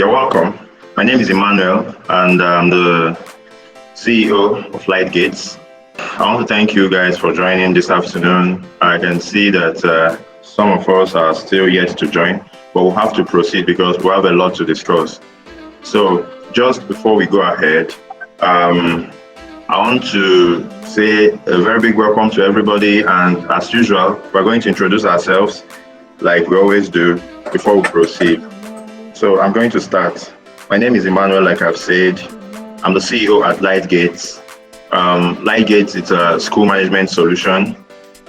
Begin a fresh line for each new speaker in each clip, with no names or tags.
You're welcome. My name is Emmanuel, and I'm the CEO of Lightgates. I want to thank you guys for joining this afternoon. I can see that some of us are still yet to join, but we'll have to proceed because we have a lot to discuss. So just before we go ahead, I want to say a very big welcome to everybody, and as usual, we're going to introduce ourselves like we always do before we proceed. So I'm going to start. My name is Emmanuel, like I've said. I'm the CEO at Lightgates. Lightgates is a school management solution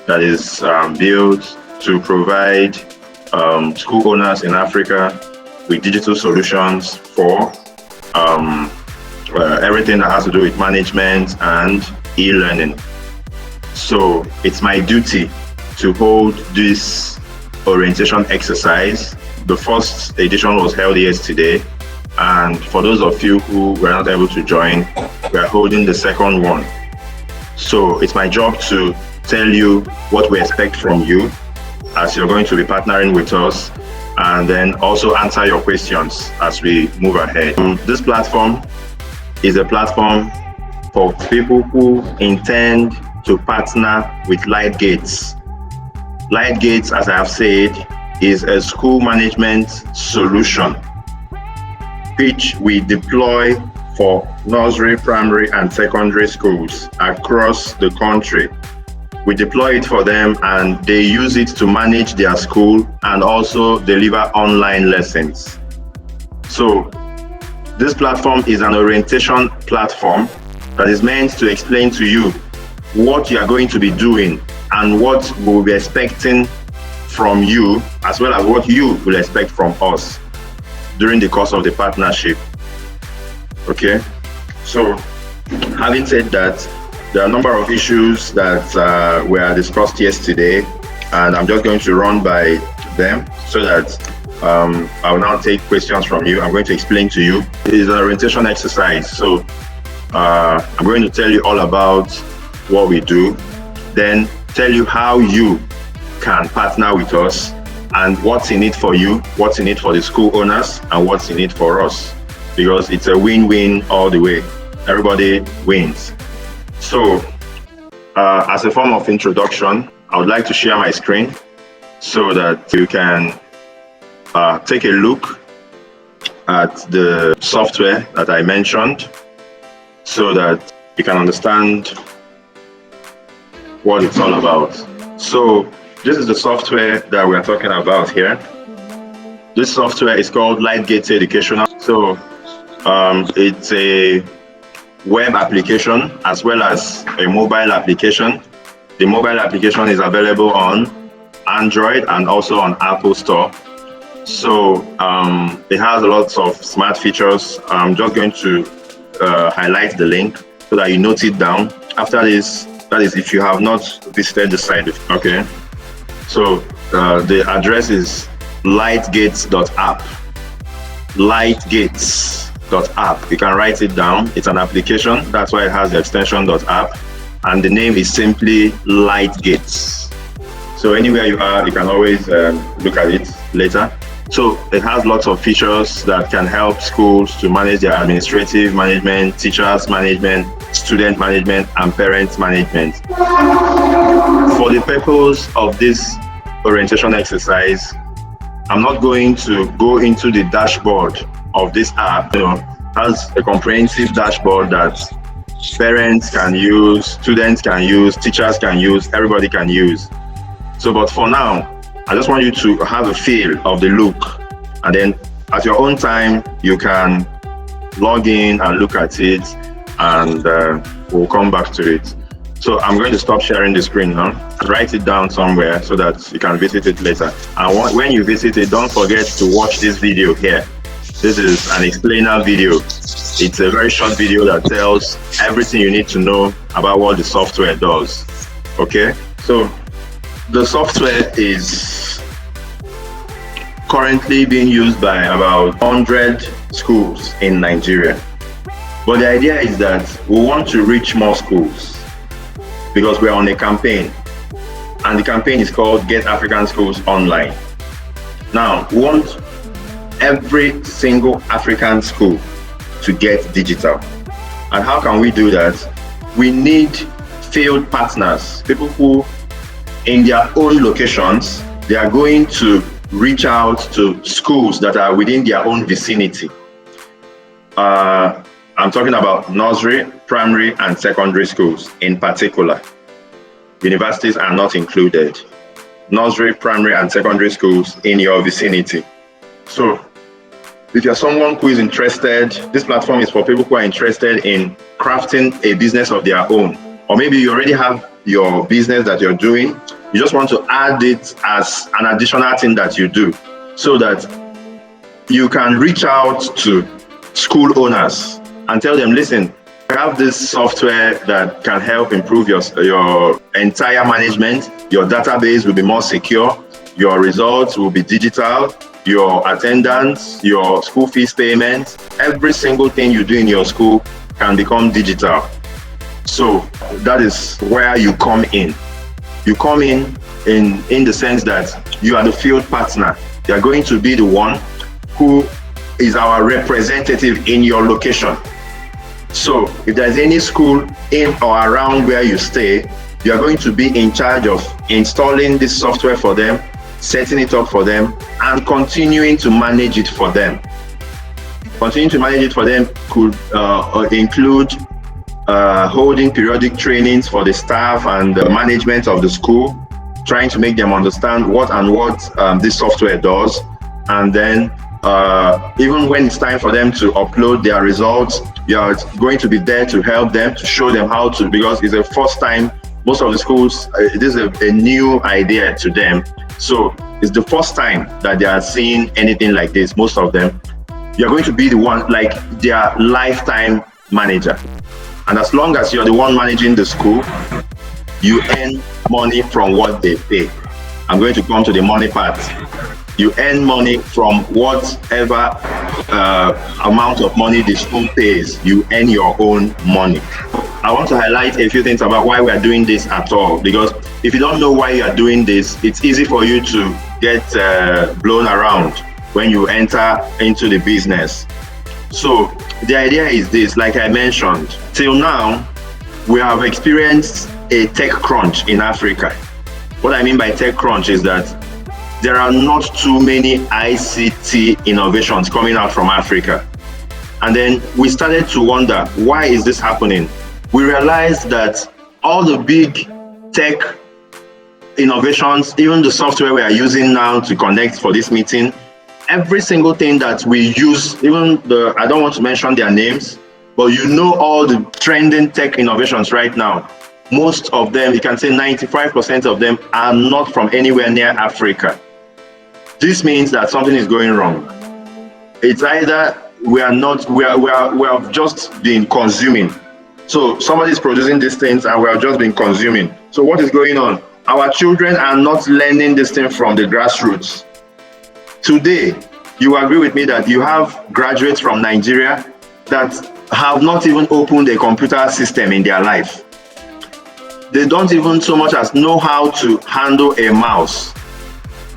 that is built to provide school owners in Africa with digital solutions for everything that has to do with management and e-learning. So it's my duty to hold this orientation exercise. The first edition was held yesterday, and for those of you who were not able to join, we are holding the second one. So it's my job to tell you what we expect from you as you're going to be partnering with us, and then also answer your questions as we move ahead. This platform is a platform for people who intend to partner with Lightgates. Lightgates, as I have said, is a school management solution which we deploy for nursery, primary, and secondary schools across the country. We deploy it for them and they use it to manage their school and also deliver online lessons. So this platform is an orientation platform that is meant to explain to you what you are going to be doing and what we'll be expecting from you, as well as what you will expect from us during the course of the partnership. Okay, so having said that, there are a number of issues that were discussed yesterday, and I'm just going to run by them so that I will now take questions from you. I'm going to explain to you. It is an orientation exercise, so I'm going to tell you all about what we do, then tell you how you can partner with us and what's in it for you, what's in it for the school owners, and what's in it for us, because it's a win-win all the way. Everybody wins. So as a form of introduction, I would like to share my screen so that you can take a look at the software that I mentioned so that you can understand what it's all about. So this is the software that we're talking about here. This software is called Lightgates Educational. So it's a web application as well as a mobile application. The mobile application is available on Android and also on Apple Store. So it has lots of smart features. I'm just going to highlight the link so that you note it down. After this, that is if you have not visited the site. Okay. So the address is lightgates.app. Lightgates.app. You can write it down. It's an application. That's why it has the extension .app. And the name is simply Lightgates. So anywhere you are, you can always look at it later. So it has lots of features that can help schools to manage their administrative management, teachers management, student management, and parents management. For the purpose of this orientation exercise, I'm not going to go into the dashboard of this app. It has a comprehensive dashboard that parents can use, students can use, teachers can use, everybody can use. So, but for now, I just want you to have a feel of the look, and then at your own time, you can log in and look at it, and we'll come back to it. So I'm going to stop sharing the screen now. Write it down somewhere so that you can visit it later. And when you visit it, don't forget to watch this video here. This is an explainer video. It's a very short video that tells everything you need to know about what the software does. Okay, so the software is currently being used by about 100 schools in Nigeria. But the idea is that we want to reach more schools because we're on a campaign, and the campaign is called Get African Schools Online. Now, we want every single African school to get digital. And how can we do that? We need field partners, people who in their own locations, they are going to reach out to schools that are within their own vicinity. I'm talking about nursery, primary, and secondary schools in particular. Universities are not included. Nursery, primary, and secondary schools in your vicinity. So if you're someone who is interested, this platform is for people who are interested in crafting a business of their own. Or maybe you already have your business that you're doing. You just want to add it as an additional thing that you do so that you can reach out to school owners and tell them, listen, I have this software that can help improve your entire management. Your database will be more secure. Your results will be digital. Your attendance, your school fees payments, every single thing you do in your school can become digital. So that is where you come in. You come in the sense that you are the field partner. You are going to be the one who is our representative in your location. So if there's any school in or around where you stay, you are going to be in charge of installing this software for them, setting it up for them, and continuing to manage it for them. Continuing to manage it for them could include holding periodic trainings for the staff and the management of the school, trying to make them understand what this software does. And then even when it's time for them to upload their results, you are going to be there to help them, to show them how to, because it's the first time most of the schools, this is a new idea to them. So it's the first time that they are seeing anything like this, most of them. You're going to be the one, like their lifetime manager. And as long as you're the one managing the school, you earn money from what they pay. I'm going to come to the money part. You earn money from whatever amount of money the school pays. You earn your own money. I want to highlight a few things about why we are doing this at all, because if you don't know why you are doing this, it's easy for you to get blown around when you enter into the business. So the idea is this, like I mentioned, till now, we have experienced a tech crunch in Africa. What I mean by tech crunch is that there are not too many ICT innovations coming out from Africa. And then we started to wonder, why is this happening? We realized that all the big tech innovations, even the software we are using now to connect for this meeting, every single thing that we use, even I don't want to mention their names, but you know all the trending tech innovations right now. Most of them, you can say 95% of them are not from anywhere near Africa. This means that something is going wrong. It's either we have just been consuming. So somebody is producing these things and we have just been consuming. So what is going on? Our children are not learning this thing from the grassroots. Today, you agree with me that you have graduates from Nigeria that have not even opened a computer system in their life. They don't even so much as know how to handle a mouse.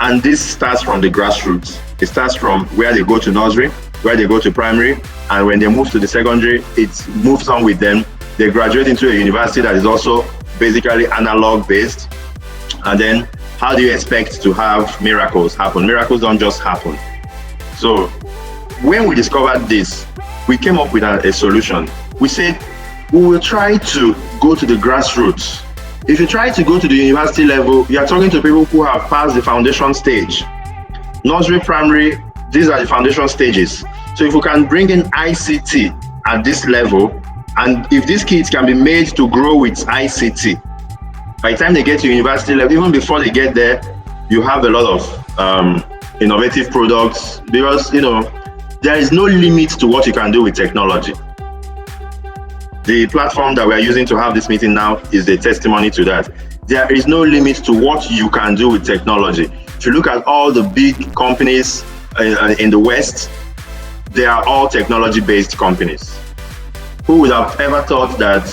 And this starts from the grassroots. It starts from where they go to nursery, where they go to primary, and when they move to the secondary, it moves on with them. They graduate into a university that is also basically analog based. And then how do you expect to have miracles happen? Miracles don't just happen. So when we discovered this, we came up with a solution. We said, we will try to go to the grassroots. If you try to go to the university level, you are talking to people who have passed the foundation stage. Nursery, primary, these are the foundation stages. So if we can bring in I.C.T at this level, and if these kids can be made to grow with I.C.T, by the time they get to university level, even before they get there, you have a lot of innovative products, because there is no limit to what you can do with technology. The platform that we are using to have this meeting now is a testimony to that. There is no limit to what you can do with technology. If you look at all the big companies in the West, they are all technology-based companies. Who would have ever thought that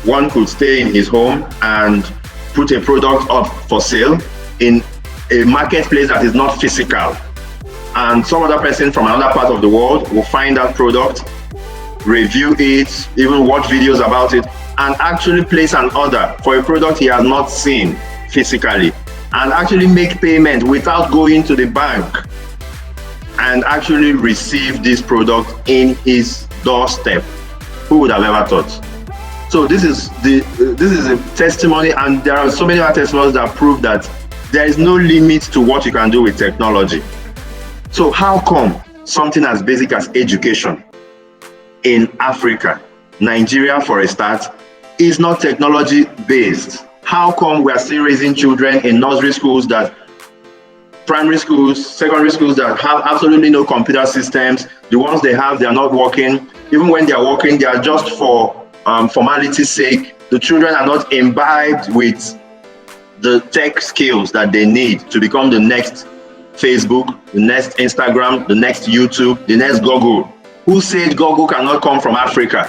one could stay in his home and put a product up for sale in a marketplace that is not physical? and some other person from another part of the world will find that product, review it, even watch videos about it, and actually place an order for a product he has not seen physically, and actually make payment without going to the bank, and actually receive this product in his doorstep. Who would have ever thought? So this is a testimony, and there are so many other testimonies that prove that there is no limit to what you can do with technology. So how come something as basic as education in Africa, Nigeria for a start, is not technology based? How come we are still raising children in nursery schools, that primary schools, secondary schools that have absolutely no computer systems? The ones they have, they are not working. Even when they are working, they are just for formality's sake. The children are not imbibed with the tech skills that they need to become the next Facebook, the next Instagram, the next YouTube, the next Google. Who said Google cannot come from Africa?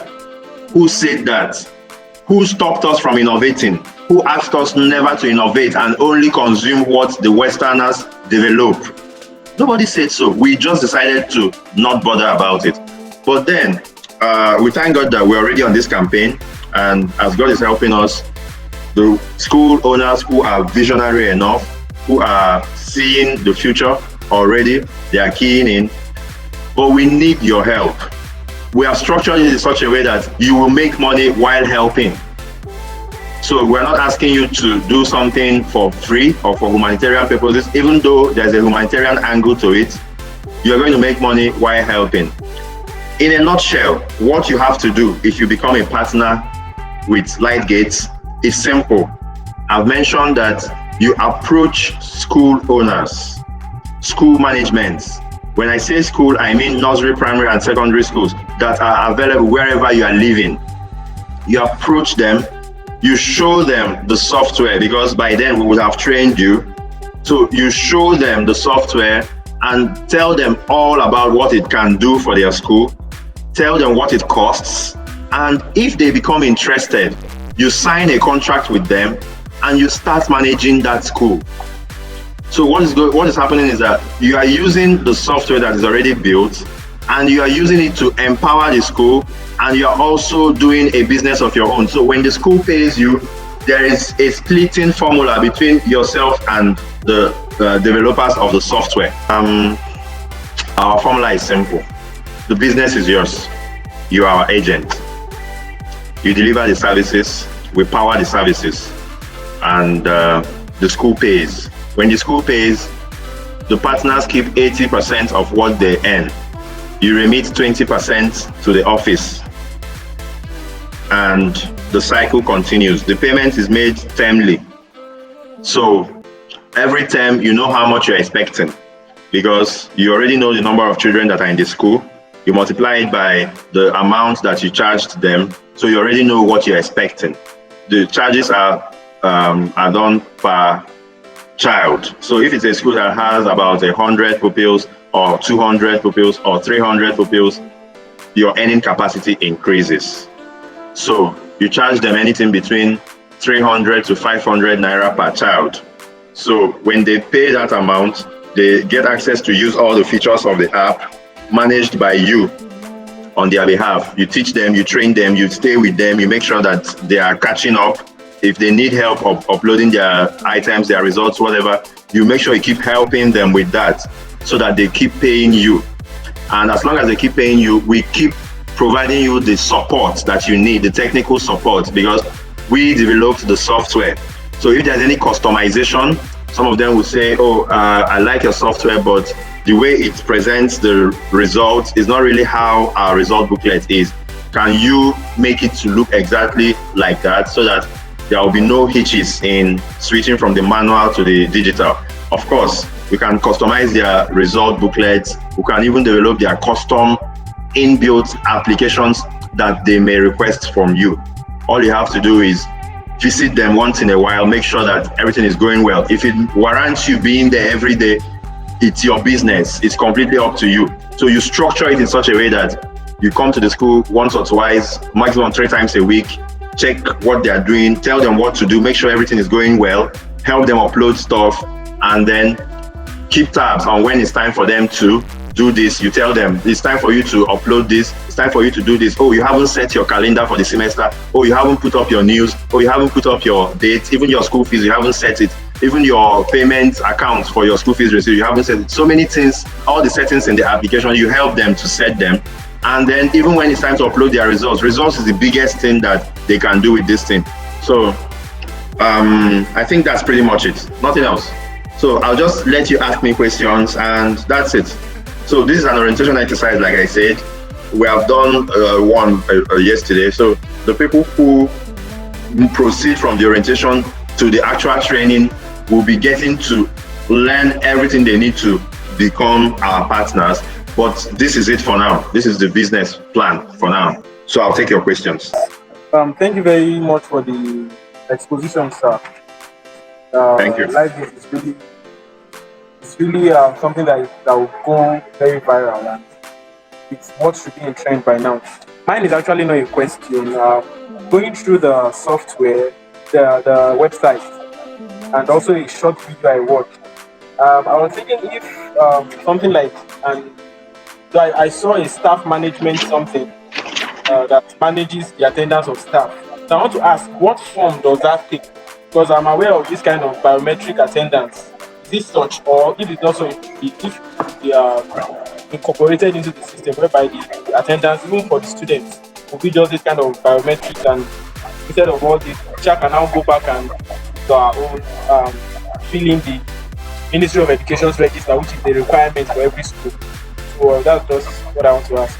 Who said that? Who stopped us from innovating? Who asked us never to innovate and only consume what the Westerners develop? Nobody said so. We just decided to not bother about it. But then, we thank God that we're already on this campaign, and as God is helping us, the school owners who are visionary enough, who are seeing the future already, they are keying in. But we need your help. We have structured it in such a way that you will make money while helping. So we're not asking you to do something for free or for humanitarian purposes. Even though there's a humanitarian angle to it, you're going to make money while helping. In a nutshell, what you have to do if you become a partner with Lightgates is simple. I've mentioned that you approach school owners, school management. When I say school, I mean nursery, primary, and secondary schools that are available wherever you are living. You approach them, you show them the software, because by then we would have trained you. So you show them the software and tell them all about what it can do for their school. Tell them what it costs. And if they become interested, you sign a contract with them and you start managing that school. So what is happening is that you are using the software that is already built, and you are using it to empower the school, and you are also doing a business of your own. So when the school pays you, there is a splitting formula between yourself and the developers of the software. Our formula is simple. The business is yours. You are our agent. You deliver the services, we power the services, and the school pays. When the school pays, the partners keep 80% of what they earn. You remit 20% to the office, and the cycle continues. The payment is made termly. So every term, you know how much you're expecting, because you already know the number of children that are in the school. You multiply it by the amount that you charged them, so you already know what you're expecting. The charges are done per child. So if it's a school that has about 100 pupils or 200 pupils or 300 pupils, your earning capacity increases. So you charge them anything between 300 to 500 naira per child. So when they pay that amount, they get access to use all the features of the app managed by you on their behalf. You teach them, you train them, you stay with them, you make sure that they are catching up. If they need help of uploading their items, their results, whatever, you make sure you keep helping them with that so that they keep paying you. And as long as they keep paying you, we keep providing you the support that you need, the technical support, because we developed the software. So if there's any customization, some of them will say, oh, I like your software, but the way it presents the result is not really how our result booklet is. Can you make it to look exactly like that so that there will be no hitches in switching from the manual to the digital? Of course, we can customize their result booklets. We can even develop their custom inbuilt applications that they may request from you. All you have to do is visit them once in a while, make sure that everything is going well. If it warrants you being there every day, it's your business. It's completely up to you. So you structure it in such a way that you come to the school once or twice, maximum 3 times a week, check what they are doing, tell them what to do, make sure everything is going well, help them upload stuff, and then keep tabs on when it's time for them to do this. You tell them it's time for you to upload this, it's time for you to do this. Oh, you haven't set your calendar for the semester. Oh, you haven't put up your news. Oh, you haven't put up your dates. Even your school fees, you haven't set it. Even your payment accounts for your school fees receipt, you haven't set it. So many things, all the settings in the application, you help them to set them. And then even when it's time to upload their results is the biggest thing that they can do with this thing. So I think that's pretty much it, nothing else. So I'll just let you ask me questions and that's it. So this is an orientation exercise, like I said. We have done one yesterday. So the people who proceed from the orientation to the actual training will be getting to learn everything they need to become our partners. But this is it for now. This is the business plan for now. So I'll take your questions.
Thank you very much for the exposition, sir.
Thank you.
Lightgates is really something that will go very viral, and it's what should be in trend by now. Mine is actually not a question. Going through the software, the website, and also a short video I watched. I was thinking if something like I saw a staff management something that manages the attendance of staff. So I want to ask, what form does that take? Because I'm aware of this kind of biometric attendance. Is this such, or if it's also if they are incorporated into the system, whereby the attendance, even for the students, will be just this kind of biometrics, and instead of all this, teacher can now go back and do our own fill in the Ministry of Education's register, which is the requirement for every school. So that's just what I want to ask.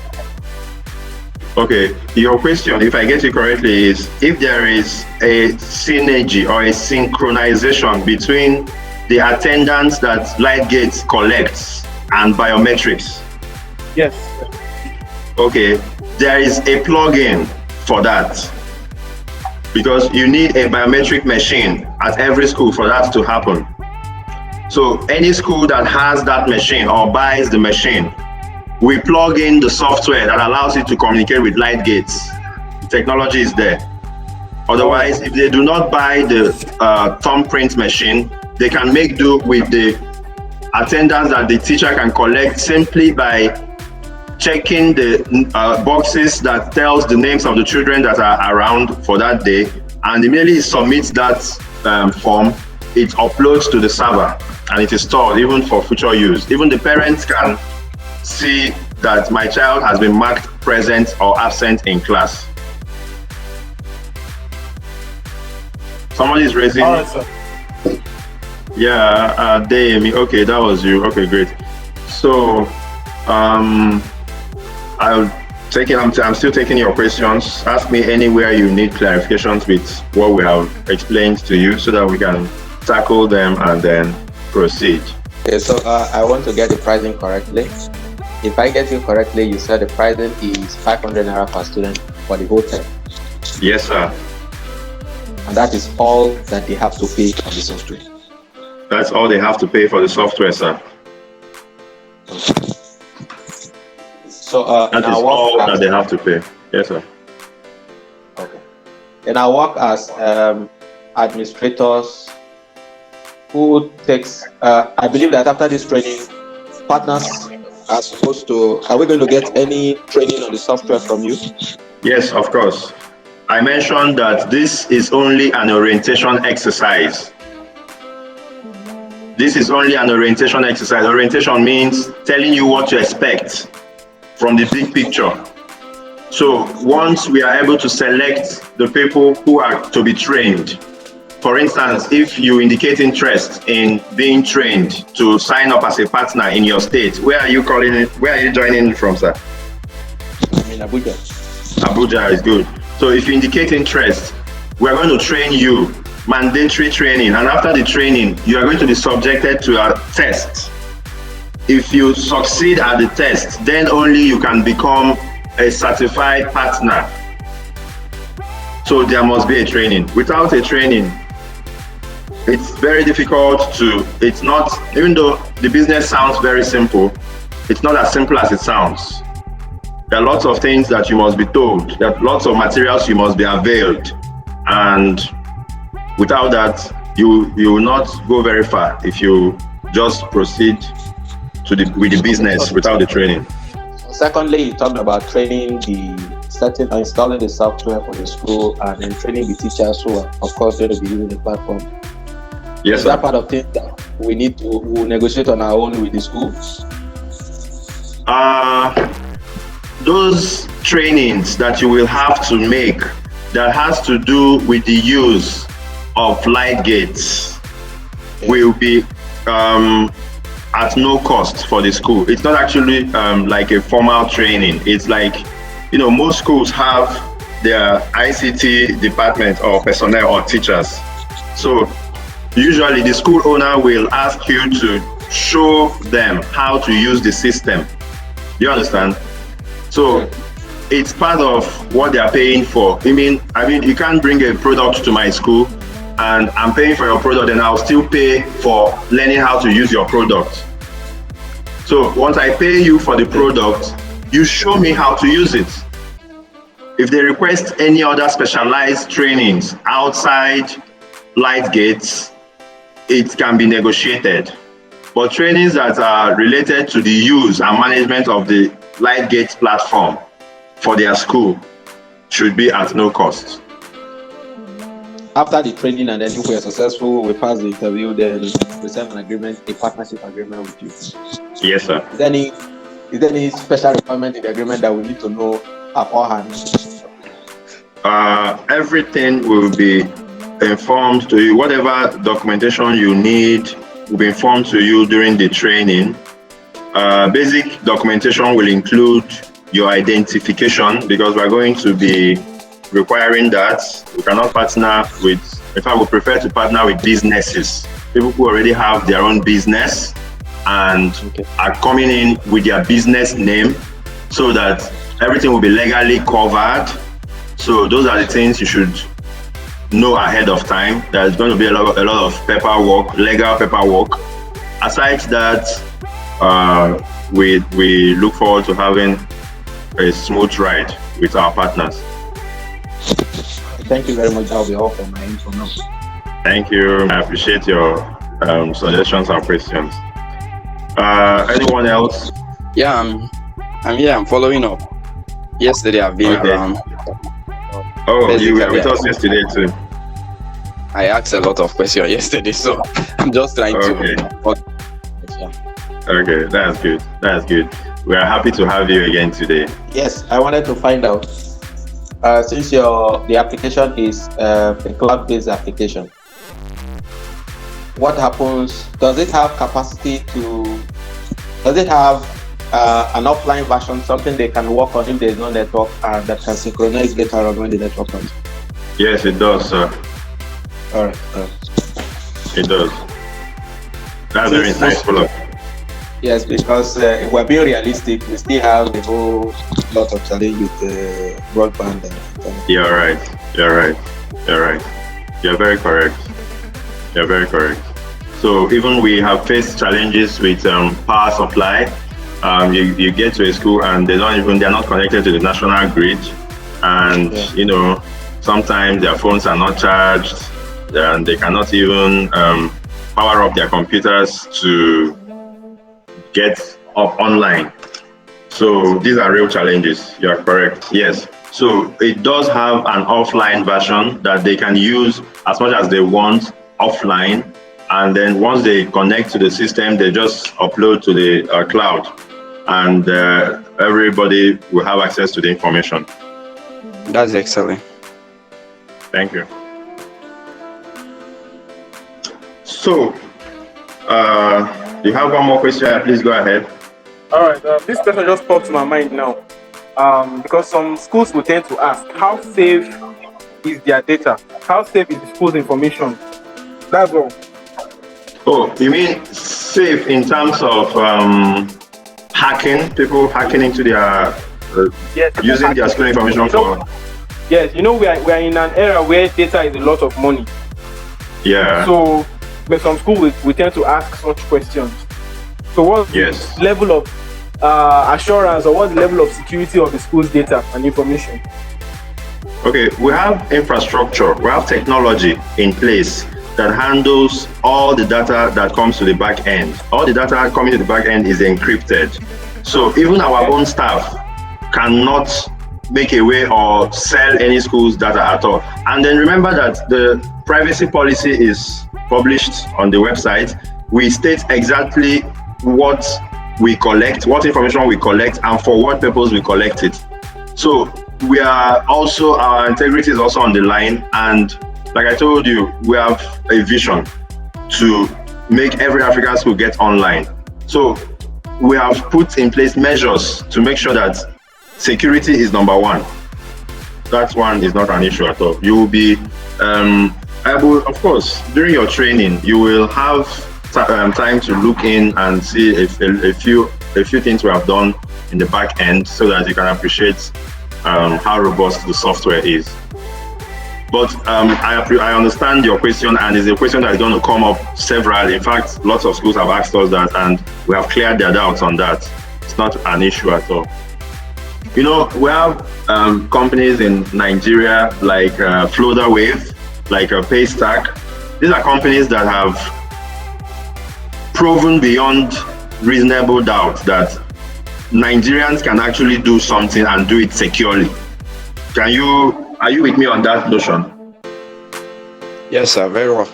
Okay, your question, if I get it correctly, is if there is a synergy or a synchronization between the attendance that Lightgates collects and biometrics.
Yes.
Okay, there is a plugin for that, because you need a biometric machine at every school for that to happen. So any school that has that machine or buys the machine, we plug in the software that allows it to communicate with Lightgates. The technology is there. Otherwise, if they do not buy the thumbprint machine, they can make do with the attendance that the teacher can collect simply by checking the boxes that tells the names of the children that are around for that day, and immediately submits that form. It uploads to the server and it is stored even for future use. Even the parents can see that my child has been marked present or absent in class. Somebody is raising.
All right, sir.
Yeah, Dame. Okay, that was you. Okay, great. So, I'm still taking your questions. Ask me anywhere you need clarifications with what we have explained to you, so that we can tackle them and then proceed.
Okay, so I want to get the pricing correctly. If I get you correctly, you said the pricing is 500 naira per student for the whole term.
Yes, sir.
And that is all that they have to pay on the software.
That's all they have to pay for the software, sir.
So
that is all that they have to pay. Yes, sir.
Okay. And I work as administrators who takes. I believe that after this training, partners are we going to get any training on the software from you?
Yes, of course. I mentioned that this is only an orientation exercise. This is only an orientation exercise. Orientation means telling you what to expect from the big picture. So once we are able to select the people who are to be trained, for instance, if you indicate interest in being trained to sign up as a partner in your state, where are you joining from, sir?
I'm in Abuja.
Abuja is good. So if you indicate interest, we're going to train you, mandatory training, and after the training, you are going to be subjected to a test. If you succeed at the test, then only you can become a certified partner. So there must be a training. Without a training, it's very difficult even though the business sounds very simple, it's not as simple as it sounds. There are lots of things that you must be told. There are lots of materials you must be availed. And without that, you will not go very far if you just proceed with the business without the training.
Secondly, you talked about training installing the software for the school, and then training the teachers who are, of course, going to be using the platform.
Yes,
Is that part of things that we need to negotiate on our own with the schools?
Those trainings that you will have to make that has to do with the use of Lightgates will be at no cost for the school. It's not actually like a formal training. It's like, most schools have their I.C.T department or personnel or teachers. So usually the school owner will ask you to show them how to use the system. You understand? So it's part of what they are paying for. I mean, you can't bring a product to my school and I'm paying for your product and I'll still pay for learning how to use your product. So once I pay you for the product, you show me how to use it. If they request any other specialized trainings outside Lightgates, it can be negotiated. But trainings that are related to the use and management of the Lightgates platform for their school should be at no cost.
After the training, and then if we are successful, we pass the interview, then we sign an agreement, a partnership agreement with you.
Yes, sir.
Is there any special requirement in the agreement that we need to know beforehand?
Everything will be informed to you. Whatever documentation you need will be informed to you during the training. Basic documentation will include your identification, because we're going to be requiring that. We cannot partner with, in fact, we prefer to partner with businesses, people who already have their own business and are coming in with their business name, so that everything will be legally covered. So those are the things you should know ahead of time. There's going to be a lot of paperwork, legal paperwork. Aside that, we look forward to having a smooth ride with our partners.
Thank you very much. That'll be all for my info now.
Thank you. I appreciate your suggestions and questions. Anyone else?
Yeah, I'm here. I'm following up. Yesterday I've been around.
Oh, you were with us yesterday too.
I asked a lot of questions yesterday, so I'm just trying to.
Okay, that's good. That's good. We are happy to have you again today.
Yes, I wanted to find out, since the application is a cloud-based application, what happens? Does it have capacity to? Does it have an offline version, something they can work on if there is no network, and that can synchronize later on when the network comes?
Yes, it does, sir.
All right.
It does. That's very insightful.
Yes, because if we're being realistic, we still have a whole lot of challenge with broadband.
You're right. You're very correct. You're very correct. So even we have faced challenges with power supply. You get to a school and they're not connected to the national grid, and sometimes their phones are not charged, and they cannot even power up their computers to get up online. So these are real challenges. You are correct. Yes. So it does have an offline version that they can use as much as they want offline, and then once they connect to the system, they just upload to the cloud, and everybody will have access to the information.
That's excellent.
Thank you. So, you have one more question? Please go ahead.
All right. This question just popped to my mind now, because some schools will tend to ask, how safe is their data? How safe is the school's information? That's all.
Oh, you mean safe in terms of hacking? People hacking into their using their school information for?
Yes, we are in an era where data is a lot of money.
Yeah.
So, but some schools we tend to ask such questions. So, what's the level of assurance, or what's the level of security of the school's data and information?
Okay, we have infrastructure, we have technology in place that handles all the data that comes to the back end. All the data coming to the back end is encrypted. So even our own staff cannot make away or sell any school's data at all. And then remember that the privacy policy is published on the website. We state exactly what we collect, what information we collect, and for what purpose we collect it. So we are also, our integrity is also on the line. And like I told you, we have a vision to make every African school get online. So we have put in place measures to make sure that security is number one. That one is not an issue at all. You will be able, of course, during your training, you will have time to look in and see if a few things we have done in the back end, so that you can appreciate how robust the software is. But I understand your question, and it's a question that is going to come up several. In fact, lots of schools have asked us that, and we have cleared their doubts on that. It's not an issue at all. You know, we have companies in Nigeria like Floaterwave, like Paystack. These are companies that have proven beyond reasonable doubt that Nigerians can actually do something and do it securely. Are you with me on that notion?
Yes, sir, very well.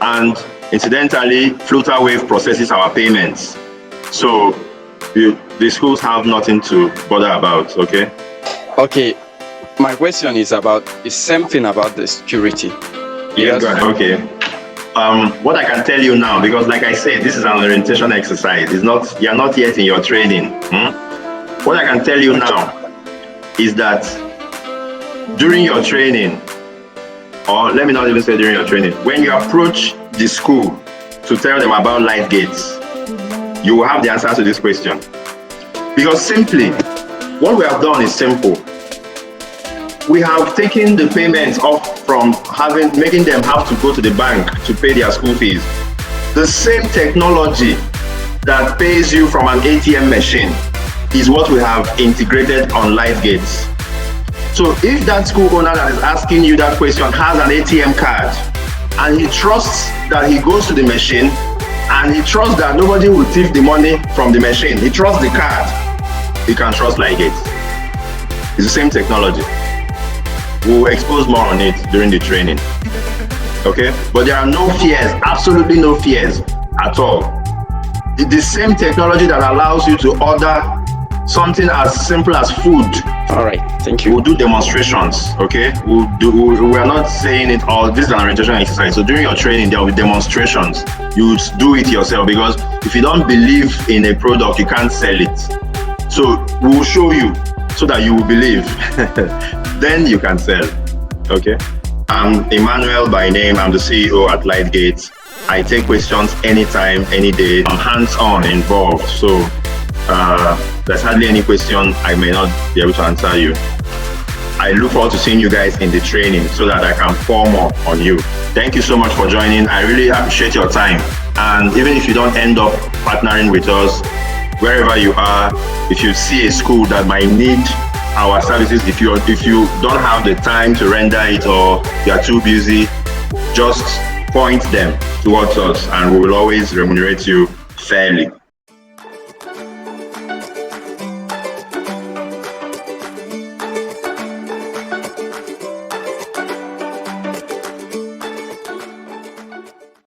And incidentally, Floaterwave processes our payments. So the schools have nothing to bother about, okay?
Okay, my question is about the same thing about the security.
Yeah, good. Okay. What I can tell you now, because like I said, this is an orientation exercise. You're not yet in your training. What I can tell you now is that during your training, or let me not even say during your training, when you approach the school to tell them about Lightgates, you will have the answer to this question. Because simply, what we have done is simple. We have taken the payments off from making them have to go to the bank to pay their school fees. The same technology that pays you from an ATM machine is what we have integrated on Lightgates. So if that school owner that is asking you that question has an ATM card, and he trusts that he goes to the machine, and he trusts that nobody will thief the money from the machine, he trusts the card, he can trust Lightgates. It's the same technology. We'll expose more on it during the training. Okay? But there are no fears, absolutely no fears at all. It's the same technology that allows you to order something as simple as food.
All right, thank you.
We'll do demonstrations, okay? We are not saying it all. This is an orientation exercise. So during your training, there will be demonstrations. You do it yourself, because if you don't believe in a product, you can't sell it. So we'll show you so that you will believe. Then you can sell, okay? I'm Emmanuel by name. I'm the CEO at Lightgates. I take questions anytime, any day. I'm hands-on involved. So there's hardly any question I may not be able to answer you. I look forward to seeing you guys in the training so that I can pour more on you. Thank you so much for joining. I really appreciate your time. And even if you don't end up partnering with us, wherever you are, if you see a school that might need our services, if you don't have the time to render it, or you are too busy, just point them towards us and we will always remunerate you fairly.